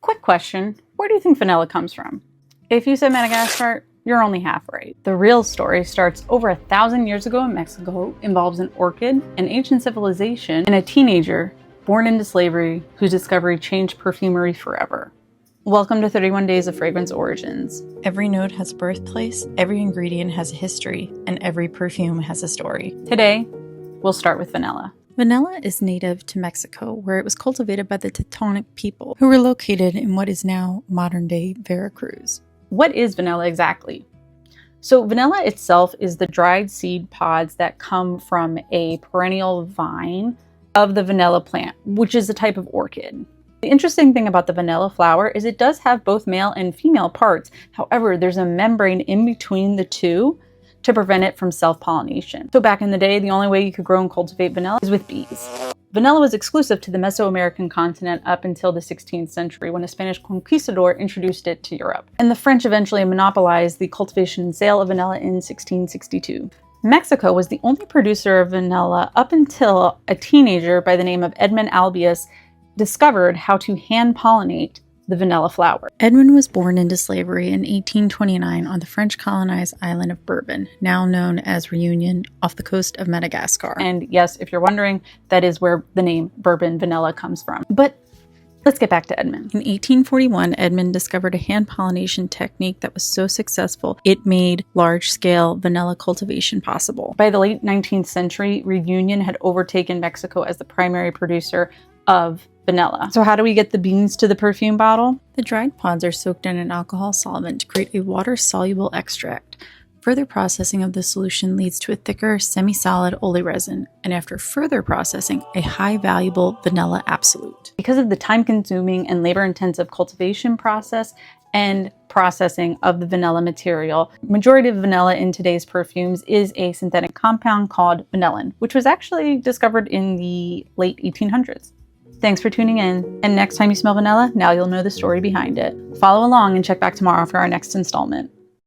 Quick question, where do you think vanilla comes from? If you said Madagascar, you're only half right. The real story starts over 1,000 years ago in Mexico, involves an orchid, an ancient civilization, and a teenager born into slavery whose discovery changed perfumery forever. Welcome to 31 Days of Fragrance Origins. Every note has a birthplace, every ingredient has a history, and every perfume has a story. Today, we'll start with vanilla. Vanilla is native to Mexico, where it was cultivated by the Teutonic people, who were located in what is now modern-day Veracruz. What is vanilla exactly? So vanilla itself is the dried seed pods that come from a perennial vine of the vanilla plant, which is a type of orchid. The interesting thing about the vanilla flower is it does have both male and female parts. However, there's a membrane in between the two to prevent it from self-pollination. So back in the day, the only way you could grow and cultivate vanilla is with bees. Vanilla was exclusive to the Mesoamerican continent up until the 16th century when a Spanish conquistador introduced it to Europe. And the French eventually monopolized the cultivation and sale of vanilla in 1662. Mexico was the only producer of vanilla up until a teenager by the name of Edmund Albius discovered how to hand pollinate the vanilla flower. Edmund was born into slavery in 1829 on the French colonized island of Bourbon, now known as Reunion, off the coast of Madagascar. And yes, if you're wondering, that is where the name bourbon vanilla comes from. But let's get back to Edmund. In 1841, Edmund discovered a hand pollination technique that was so successful, it made large-scale vanilla cultivation possible. By the late 19th century, Reunion had overtaken Mexico as the primary producer of vanilla. So how do we get the beans to the perfume bottle? The dried pods are soaked in an alcohol solvent to create a water-soluble extract. Further processing of the solution leads to a thicker, semi-solid ole resin, and after further processing, a high-valuable vanilla absolute. Because of the time-consuming and labor-intensive cultivation process and processing of the vanilla material, majority of vanilla in today's perfumes is a synthetic compound called vanillin, which was actually discovered in the late 1800s. Thanks for tuning in, and next time you smell vanilla, now you'll know the story behind it. Follow along and check back tomorrow for our next installment.